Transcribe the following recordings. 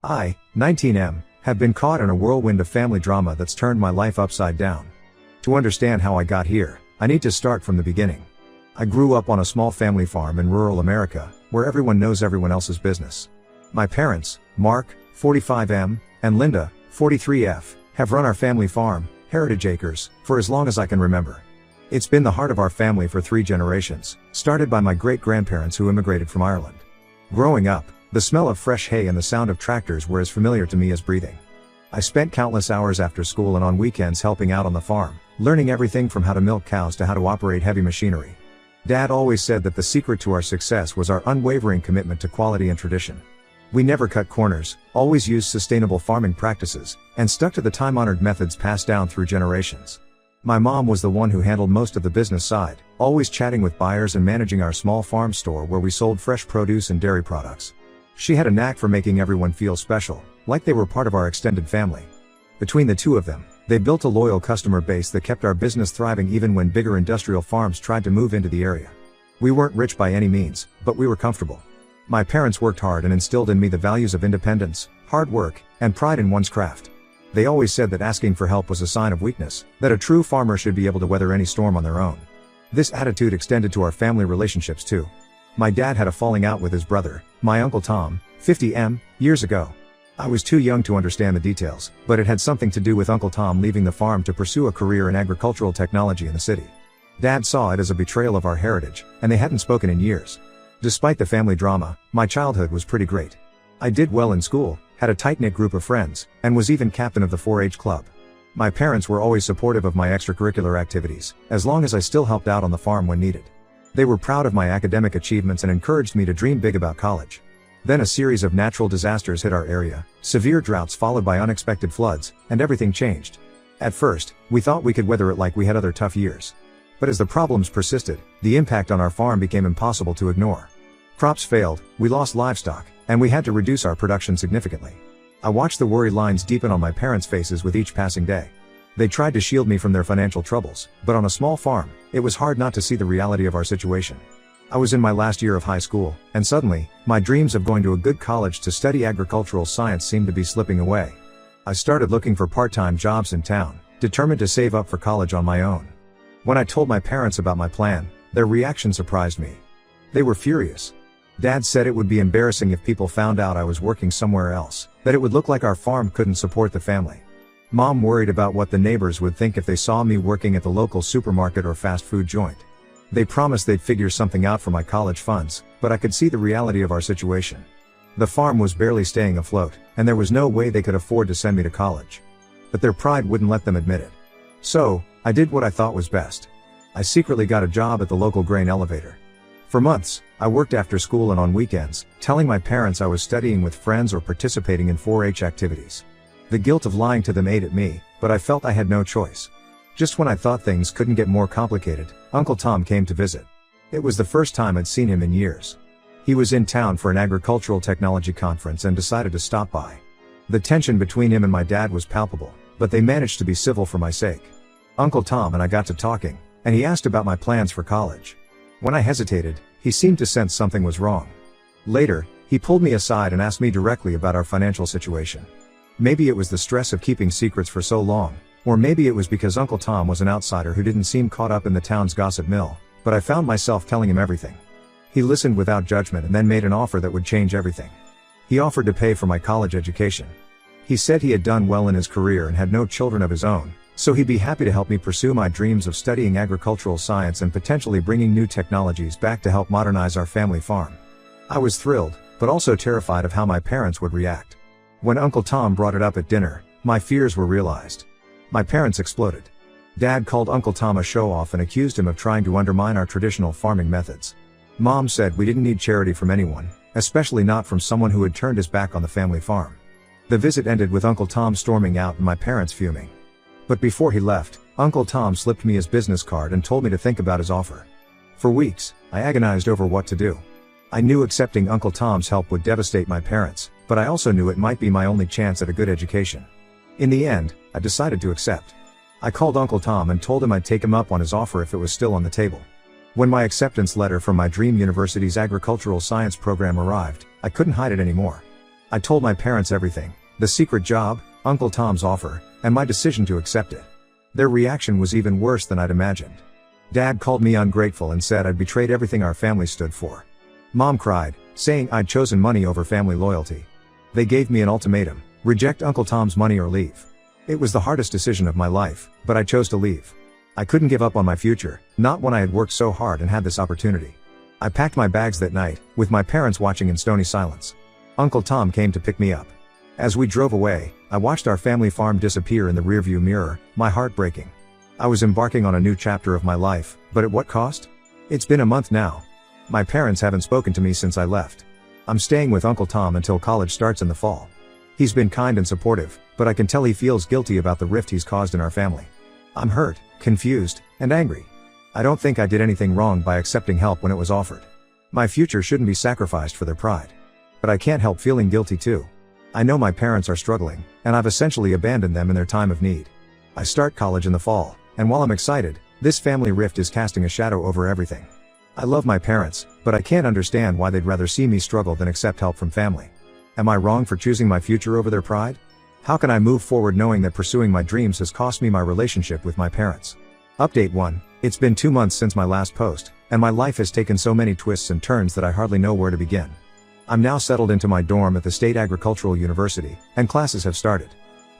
I, 19M, have been caught in a whirlwind of family drama that's turned my life upside down. To understand how I got here, I need to start from the beginning. I grew up on a small family farm in rural America, where everyone knows everyone else's business. My parents, Mark, 45M, and Linda, 43F, have run our family farm, Heritage Acres, for as long as I can remember. It's been the heart of our family for 3 generations, started by my great-grandparents who immigrated from Ireland. Growing up, the smell of fresh hay and the sound of tractors were as familiar to me as breathing. I spent countless hours after school and on weekends helping out on the farm, learning everything from how to milk cows to how to operate heavy machinery. Dad always said that the secret to our success was our unwavering commitment to quality and tradition. We never cut corners, always used sustainable farming practices, and stuck to the time-honored methods passed down through generations. My mom was the one who handled most of the business side, always chatting with buyers and managing our small farm store where we sold fresh produce and dairy products. She had a knack for making everyone feel special, like they were part of our extended family. Between the two of them, they built a loyal customer base that kept our business thriving even when bigger industrial farms tried to move into the area. We weren't rich by any means, but we were comfortable. My parents worked hard and instilled in me the values of independence, hard work, and pride in one's craft. They always said that asking for help was a sign of weakness, that a true farmer should be able to weather any storm on their own. This attitude extended to our family relationships too. My dad had a falling out with his brother, my Uncle Tom, 50M, years ago. I was too young to understand the details, but it had something to do with Uncle Tom leaving the farm to pursue a career in agricultural technology in the city. Dad saw it as a betrayal of our heritage, and they hadn't spoken in years. Despite the family drama, my childhood was pretty great. I did well in school, had a tight-knit group of friends, and was even captain of the 4-H club. My parents were always supportive of my extracurricular activities, as long as I still helped out on the farm when needed. They were proud of my academic achievements and encouraged me to dream big about college. Then a series of natural disasters hit our area, severe droughts followed by unexpected floods, and everything changed. At first, we thought we could weather it like we had other tough years. But as the problems persisted, the impact on our farm became impossible to ignore. Crops failed, we lost livestock, and we had to reduce our production significantly. I watched the worry lines deepen on my parents' faces with each passing day. They tried to shield me from their financial troubles, but on a small farm, it was hard not to see the reality of our situation. I was in my last year of high school, and suddenly, my dreams of going to a good college to study agricultural science seemed to be slipping away. I started looking for part-time jobs in town, determined to save up for college on my own. When I told my parents about my plan, their reaction surprised me. They were furious. Dad said it would be embarrassing if people found out I was working somewhere else, that it would look like our farm couldn't support the family. Mom worried about what the neighbors would think if they saw me working at the local supermarket or fast food joint. They promised they'd figure something out for my college funds, but I could see the reality of our situation. The farm was barely staying afloat, and there was no way they could afford to send me to college. But their pride wouldn't let them admit it. So, I did what I thought was best. I secretly got a job at the local grain elevator. For months, I worked after school and on weekends, telling my parents I was studying with friends or participating in 4-H activities. The guilt of lying to them ate at me, but I felt I had no choice. Just when I thought things couldn't get more complicated, Uncle Tom came to visit. It was the first time I'd seen him in years. He was in town for an agricultural technology conference and decided to stop by. The tension between him and my dad was palpable, but they managed to be civil for my sake. Uncle Tom and I got to talking, and he asked about my plans for college. When I hesitated, he seemed to sense something was wrong. Later, he pulled me aside and asked me directly about our financial situation. Maybe it was the stress of keeping secrets for so long, or maybe it was because Uncle Tom was an outsider who didn't seem caught up in the town's gossip mill, but I found myself telling him everything. He listened without judgment and then made an offer that would change everything. He offered to pay for my college education. He said he had done well in his career and had no children of his own, so he'd be happy to help me pursue my dreams of studying agricultural science and potentially bringing new technologies back to help modernize our family farm. I was thrilled, but also terrified of how my parents would react. When Uncle Tom brought it up at dinner, my fears were realized. My parents exploded. Dad called Uncle Tom a show-off and accused him of trying to undermine our traditional farming methods. Mom said we didn't need charity from anyone, especially not from someone who had turned his back on the family farm. The visit ended with Uncle Tom storming out and my parents fuming. But before he left, Uncle Tom slipped me his business card and told me to think about his offer. For weeks, I agonized over what to do. I knew accepting Uncle Tom's help would devastate my parents, but I also knew it might be my only chance at a good education. In the end, I decided to accept. I called Uncle Tom and told him I'd take him up on his offer if it was still on the table. When my acceptance letter from my dream university's agricultural science program arrived, I couldn't hide it anymore. I told my parents everything, the secret job, Uncle Tom's offer, and my decision to accept it. Their reaction was even worse than I'd imagined. Dad called me ungrateful and said I'd betrayed everything our family stood for. Mom cried, saying I'd chosen money over family loyalty. They gave me an ultimatum: reject Uncle Tom's money or leave. It was the hardest decision of my life, but I chose to leave. I couldn't give up on my future, not when I had worked so hard and had this opportunity. I packed my bags that night, with my parents watching in stony silence. Uncle Tom came to pick me up. As we drove away, I watched our family farm disappear in the rearview mirror, my heart breaking. I was embarking on a new chapter of my life, but at what cost? It's been a month now. My parents haven't spoken to me since I left. I'm staying with Uncle Tom until college starts in the fall. He's been kind and supportive, but I can tell he feels guilty about the rift he's caused in our family. I'm hurt, confused, and angry. I don't think I did anything wrong by accepting help when it was offered. My future shouldn't be sacrificed for their pride. But I can't help feeling guilty too. I know my parents are struggling, and I've essentially abandoned them in their time of need. I start college in the fall, and while I'm excited, this family rift is casting a shadow over everything. I love my parents, but I can't understand why they'd rather see me struggle than accept help from family. Am I wrong for choosing my future over their pride? How can I move forward knowing that pursuing my dreams has cost me my relationship with my parents? Update 1. It's been 2 months since my last post, and my life has taken so many twists and turns that I hardly know where to begin. I'm now settled into my dorm at the State Agricultural University, and classes have started.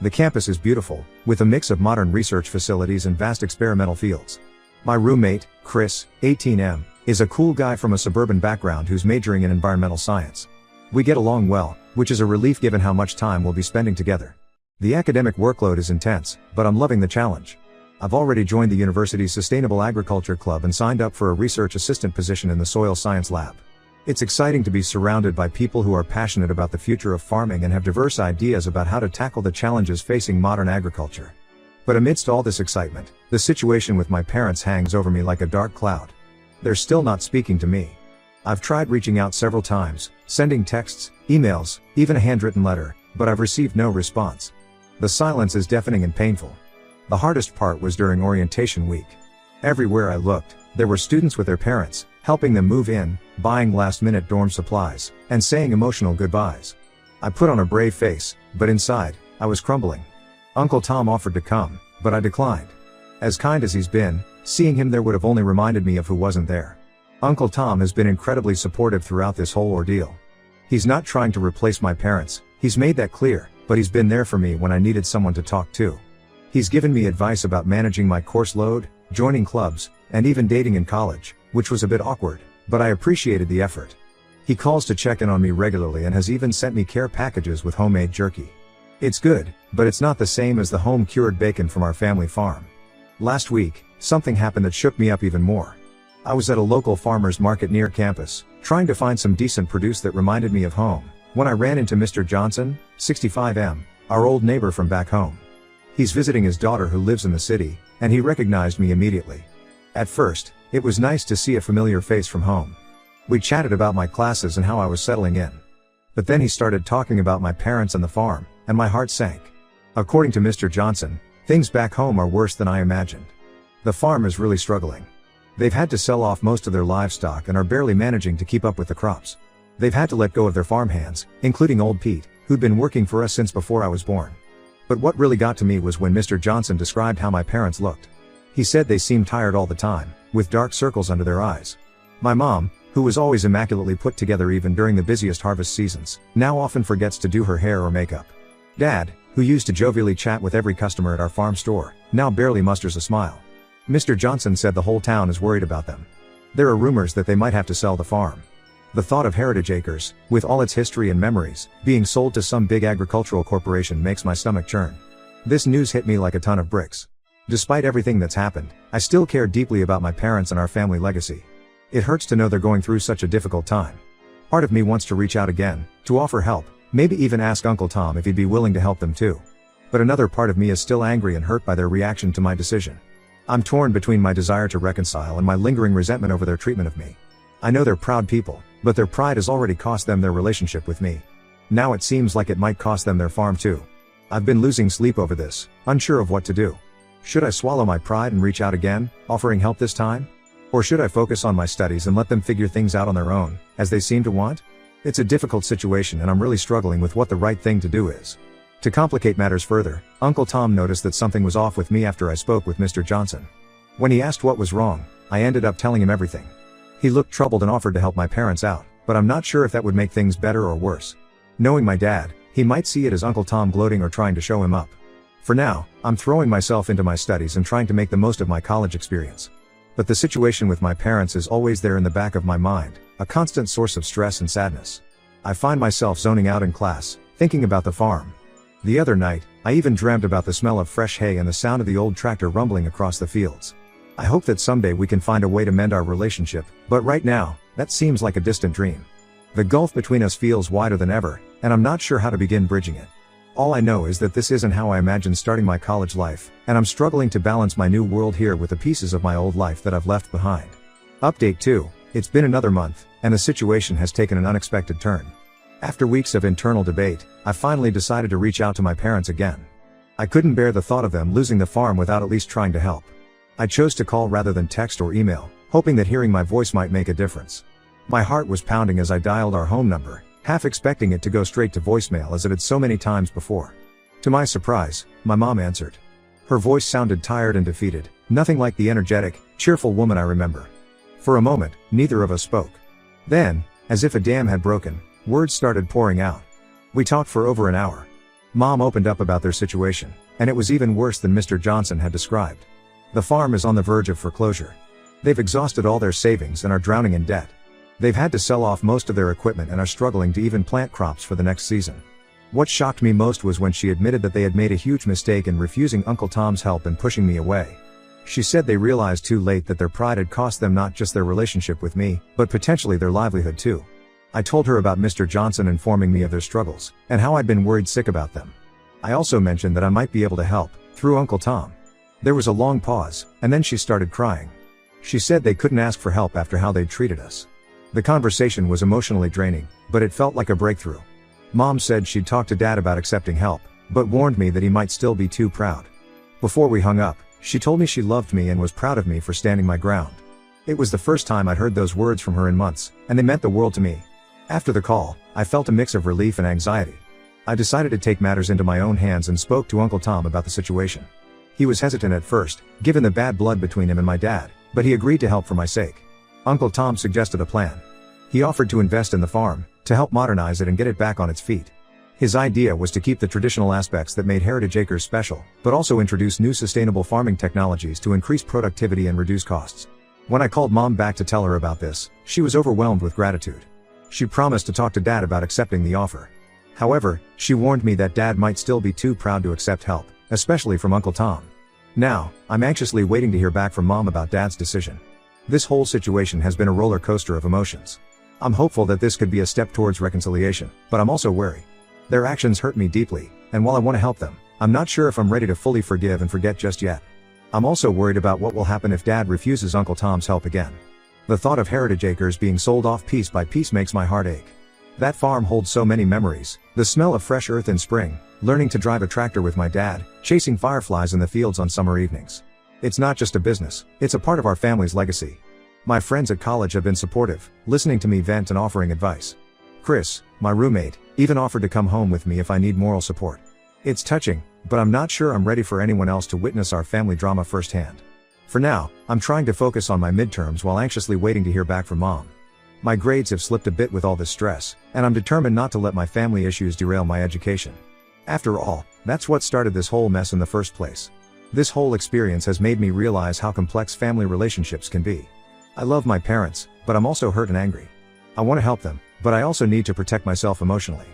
The campus is beautiful, with a mix of modern research facilities and vast experimental fields. My roommate, Chris, 18M, is a cool guy from a suburban background who's majoring in environmental science. We get along well, which is a relief given how much time we'll be spending together. The academic workload is intense, but I'm loving the challenge. I've already joined the university's Sustainable Agriculture Club and signed up for a research assistant position in the Soil Science Lab. It's exciting to be surrounded by people who are passionate about the future of farming and have diverse ideas about how to tackle the challenges facing modern agriculture. But amidst all this excitement, the situation with my parents hangs over me like a dark cloud. They're still not speaking to me. I've tried reaching out several times, sending texts, emails, even a handwritten letter, but I've received no response. The silence is deafening and painful. The hardest part was during orientation week. Everywhere I looked, there were students with their parents, helping them move in, buying last-minute dorm supplies, and saying emotional goodbyes. I put on a brave face, but inside, I was crumbling. Uncle Tom offered to come, but I declined. As kind as he's been, seeing him there would have only reminded me of who wasn't there. Uncle Tom has been incredibly supportive throughout this whole ordeal. He's not trying to replace my parents, he's made that clear, but he's been there for me when I needed someone to talk to. He's given me advice about managing my course load, joining clubs, and even dating in college, which was a bit awkward, but I appreciated the effort. He calls to check in on me regularly and has even sent me care packages with homemade jerky. It's good, but it's not the same as the home-cured bacon from our family farm. Last week, something happened that shook me up even more. I was at a local farmer's market near campus, trying to find some decent produce that reminded me of home, when I ran into Mr. Johnson, 65M, our old neighbor from back home. He's visiting his daughter who lives in the city, and he recognized me immediately. At first, it was nice to see a familiar face from home. We chatted about my classes and how I was settling in. But then he started talking about my parents and the farm, and my heart sank. According to Mr. Johnson, things back home are worse than I imagined. The farm is really struggling. They've had to sell off most of their livestock and are barely managing to keep up with the crops. They've had to let go of their farm hands, including old Pete, who'd been working for us since before I was born. But what really got to me was when Mr. Johnson described how my parents looked. He said they seemed tired all the time, with dark circles under their eyes. My mom, who was always immaculately put together even during the busiest harvest seasons, now often forgets to do her hair or makeup. Dad, who used to jovially chat with every customer at our farm store, now barely musters a smile. Mr. Johnson said the whole town is worried about them. There are rumors that they might have to sell the farm. The thought of Heritage Acres, with all its history and memories, being sold to some big agricultural corporation makes my stomach churn. This news hit me like a ton of bricks. Despite everything that's happened, I still care deeply about my parents and our family legacy. It hurts to know they're going through such a difficult time. Part of me wants to reach out again, to offer help, maybe even ask Uncle Tom if he'd be willing to help them too. But another part of me is still angry and hurt by their reaction to my decision. I'm torn between my desire to reconcile and my lingering resentment over their treatment of me. I know they're proud people, but their pride has already cost them their relationship with me. Now it seems like it might cost them their farm too. I've been losing sleep over this, unsure of what to do. Should I swallow my pride and reach out again, offering help this time? Or should I focus on my studies and let them figure things out on their own, as they seem to want? It's a difficult situation and I'm really struggling with what the right thing to do is. To complicate matters further, Uncle Tom noticed that something was off with me after I spoke with Mr. Johnson. When he asked what was wrong, I ended up telling him everything. He looked troubled and offered to help my parents out, but I'm not sure if that would make things better or worse. Knowing my dad, he might see it as Uncle Tom gloating or trying to show him up. For now, I'm throwing myself into my studies and trying to make the most of my college experience. But the situation with my parents is always there in the back of my mind, a constant source of stress and sadness. I find myself zoning out in class, thinking about the farm. The other night, I even dreamt about the smell of fresh hay and the sound of the old tractor rumbling across the fields. I hope that someday we can find a way to mend our relationship, but right now, that seems like a distant dream. The gulf between us feels wider than ever, and I'm not sure how to begin bridging it. All I know is that this isn't how I imagined starting my college life, and I'm struggling to balance my new world here with the pieces of my old life that I've left behind. Update 2. It's been another month, and the situation has taken an unexpected turn. After weeks of internal debate, I finally decided to reach out to my parents again. I couldn't bear the thought of them losing the farm without at least trying to help. I chose to call rather than text or email, hoping that hearing my voice might make a difference. My heart was pounding as I dialed our home number, half expecting it to go straight to voicemail as it had so many times before. To my surprise, my mom answered. Her voice sounded tired and defeated, nothing like the energetic, cheerful woman I remember. For a moment, neither of us spoke. Then, as if a dam had broken, words started pouring out. We talked for over an hour. Mom opened up about their situation, and it was even worse than Mr. Johnson had described. The farm is on the verge of foreclosure. They've exhausted all their savings and are drowning in debt. They've had to sell off most of their equipment and are struggling to even plant crops for the next season. What shocked me most was when she admitted that they had made a huge mistake in refusing Uncle Tom's help and pushing me away. She said they realized too late that their pride had cost them not just their relationship with me, but potentially their livelihood too. I told her about Mr. Johnson informing me of their struggles, and how I'd been worried sick about them. I also mentioned that I might be able to help, through Uncle Tom. There was a long pause, and then she started crying. She said they couldn't ask for help after how they'd treated us. The conversation was emotionally draining, but it felt like a breakthrough. Mom said she'd talked to Dad about accepting help, but warned me that he might still be too proud. Before we hung up, she told me she loved me and was proud of me for standing my ground. It was the first time I'd heard those words from her in months, and they meant the world to me. After the call, I felt a mix of relief and anxiety. I decided to take matters into my own hands and spoke to Uncle Tom about the situation. He was hesitant at first, given the bad blood between him and my dad, but he agreed to help for my sake. Uncle Tom suggested a plan. He offered to invest in the farm, to help modernize it and get it back on its feet. His idea was to keep the traditional aspects that made Heritage Acres special, but also introduce new sustainable farming technologies to increase productivity and reduce costs. When I called Mom back to tell her about this, she was overwhelmed with gratitude. She promised to talk to Dad about accepting the offer. However, she warned me that Dad might still be too proud to accept help, especially from Uncle Tom. Now, I'm anxiously waiting to hear back from Mom about Dad's decision. This whole situation has been a roller coaster of emotions. I'm hopeful that this could be a step towards reconciliation, but I'm also wary. Their actions hurt me deeply, and while I want to help them, I'm not sure if I'm ready to fully forgive and forget just yet. I'm also worried about what will happen if Dad refuses Uncle Tom's help again. The thought of Heritage Acres being sold off piece by piece makes my heart ache. That farm holds so many memories, the smell of fresh earth in spring, learning to drive a tractor with my dad, chasing fireflies in the fields on summer evenings. It's not just a business, it's a part of our family's legacy. My friends at college have been supportive, listening to me vent and offering advice. Chris, my roommate, even offered to come home with me if I need moral support. It's touching, but I'm not sure I'm ready for anyone else to witness our family drama firsthand. For now, I'm trying to focus on my midterms while anxiously waiting to hear back from Mom. My grades have slipped a bit with all this stress, and I'm determined not to let my family issues derail my education. After all, that's what started this whole mess in the first place. This whole experience has made me realize how complex family relationships can be. I love my parents, but I'm also hurt and angry. I want to help them, but I also need to protect myself emotionally.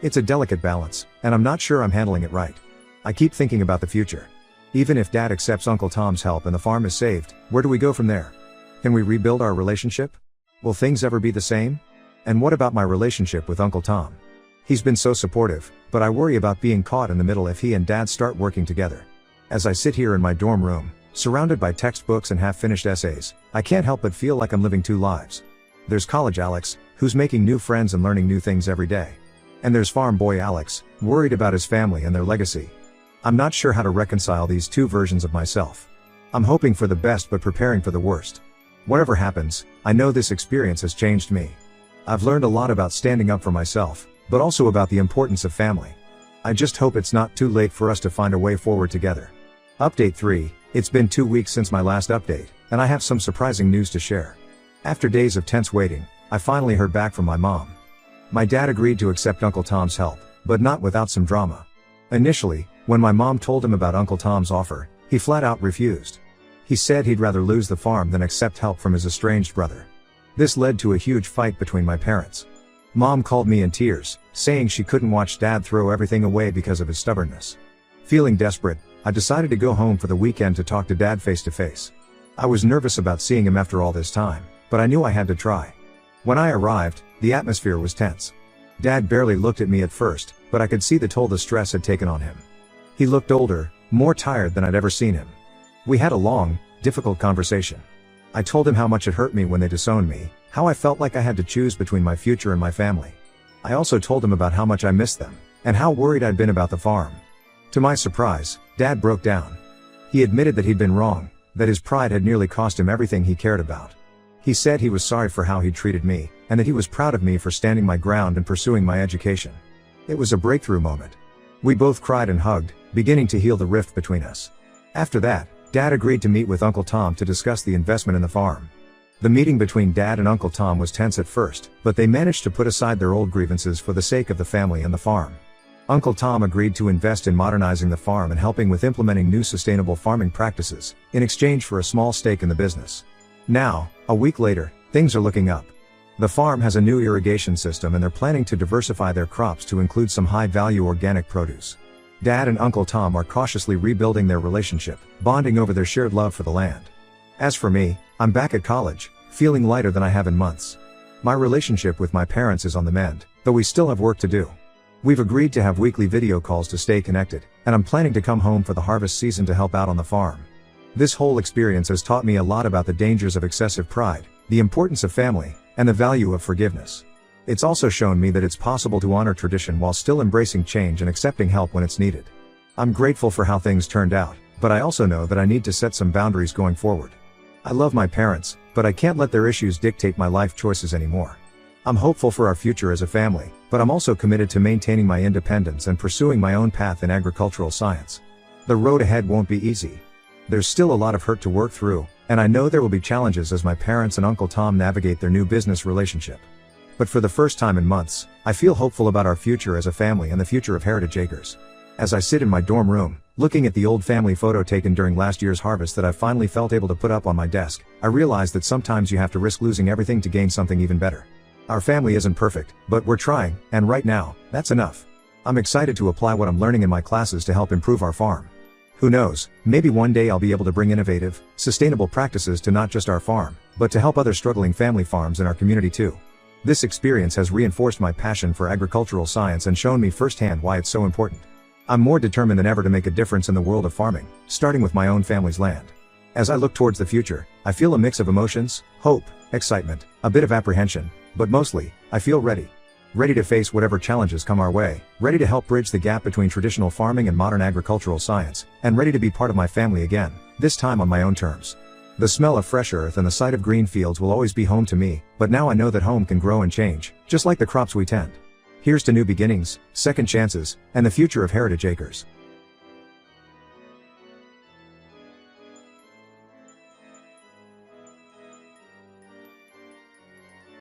It's a delicate balance, and I'm not sure I'm handling it right. I keep thinking about the future. Even if Dad accepts Uncle Tom's help and the farm is saved, where do we go from there? Can we rebuild our relationship? Will things ever be the same? And what about my relationship with Uncle Tom? He's been so supportive, but I worry about being caught in the middle if he and Dad start working together. As I sit here in my dorm room, surrounded by textbooks and half-finished essays, I can't help but feel like I'm living two lives. There's college Alex, who's making new friends and learning new things every day. And there's farm boy Alex, worried about his family and their legacy. I'm not sure how to reconcile these two versions of myself. I'm hoping for the best but preparing for the worst. Whatever happens, I know this experience has changed me. I've learned a lot about standing up for myself, but also about the importance of family. I just hope it's not too late for us to find a way forward together. Update 3, it's been 2 weeks since my last update, and I have some surprising news to share. After days of tense waiting, I finally heard back from my mom. My dad agreed to accept Uncle Tom's help, but not without some drama. Initially, when my mom told him about Uncle Tom's offer, he flat out refused. He said he'd rather lose the farm than accept help from his estranged brother. This led to a huge fight between my parents. Mom called me in tears, saying she couldn't watch Dad throw everything away because of his stubbornness. Feeling desperate, I decided to go home for the weekend to talk to Dad face to face. I was nervous about seeing him after all this time, but I knew I had to try. When I arrived, the atmosphere was tense. Dad barely looked at me at first, but I could see the toll the stress had taken on him. He looked older, more tired than I'd ever seen him. We had a long, difficult conversation. I told him how much it hurt me when they disowned me, how I felt like I had to choose between my future and my family. I also told him about how much I missed them, and how worried I'd been about the farm. To my surprise, Dad broke down. He admitted that he'd been wrong, that his pride had nearly cost him everything he cared about. He said he was sorry for how he'd treated me, and that he was proud of me for standing my ground and pursuing my education. It was a breakthrough moment. We both cried and hugged, beginning to heal the rift between us. After that, Dad agreed to meet with Uncle Tom to discuss the investment in the farm. The meeting between Dad and Uncle Tom was tense at first, but they managed to put aside their old grievances for the sake of the family and the farm. Uncle Tom agreed to invest in modernizing the farm and helping with implementing new sustainable farming practices, in exchange for a small stake in the business. Now, a week later, things are looking up. The farm has a new irrigation system and they're planning to diversify their crops to include some high-value organic produce. Dad and Uncle Tom are cautiously rebuilding their relationship, bonding over their shared love for the land. As for me, I'm back at college, feeling lighter than I have in months. My relationship with my parents is on the mend, though we still have work to do. We've agreed to have weekly video calls to stay connected, and I'm planning to come home for the harvest season to help out on the farm. This whole experience has taught me a lot about the dangers of excessive pride, the importance of family, and the value of forgiveness. It's also shown me that it's possible to honor tradition while still embracing change and accepting help when it's needed. I'm grateful for how things turned out, but I also know that I need to set some boundaries going forward. I love my parents, but I can't let their issues dictate my life choices anymore. I'm hopeful for our future as a family, but I'm also committed to maintaining my independence and pursuing my own path in agricultural science. The road ahead won't be easy. There's still a lot of hurt to work through, and I know there will be challenges as my parents and Uncle Tom navigate their new business relationship. But for the first time in months, I feel hopeful about our future as a family and the future of Heritage Acres. As I sit in my dorm room, looking at the old family photo taken during last year's harvest that I finally felt able to put up on my desk, I realize that sometimes you have to risk losing everything to gain something even better. Our family isn't perfect, but we're trying, and right now, that's enough. I'm excited to apply what I'm learning in my classes to help improve our farm. Who knows, maybe one day I'll be able to bring innovative, sustainable practices to not just our farm, but to help other struggling family farms in our community too. This experience has reinforced my passion for agricultural science and shown me firsthand why it's so important. I'm more determined than ever to make a difference in the world of farming, starting with my own family's land. As I look towards the future, I feel a mix of emotions, hope, excitement, a bit of apprehension, but mostly, I feel ready. Ready to face whatever challenges come our way, ready to help bridge the gap between traditional farming and modern agricultural science, and ready to be part of my family again, this time on my own terms. The smell of fresh earth and the sight of green fields will always be home to me, but now I know that home can grow and change, just like the crops we tend. Here's to new beginnings, second chances, and the future of Heritage Acres.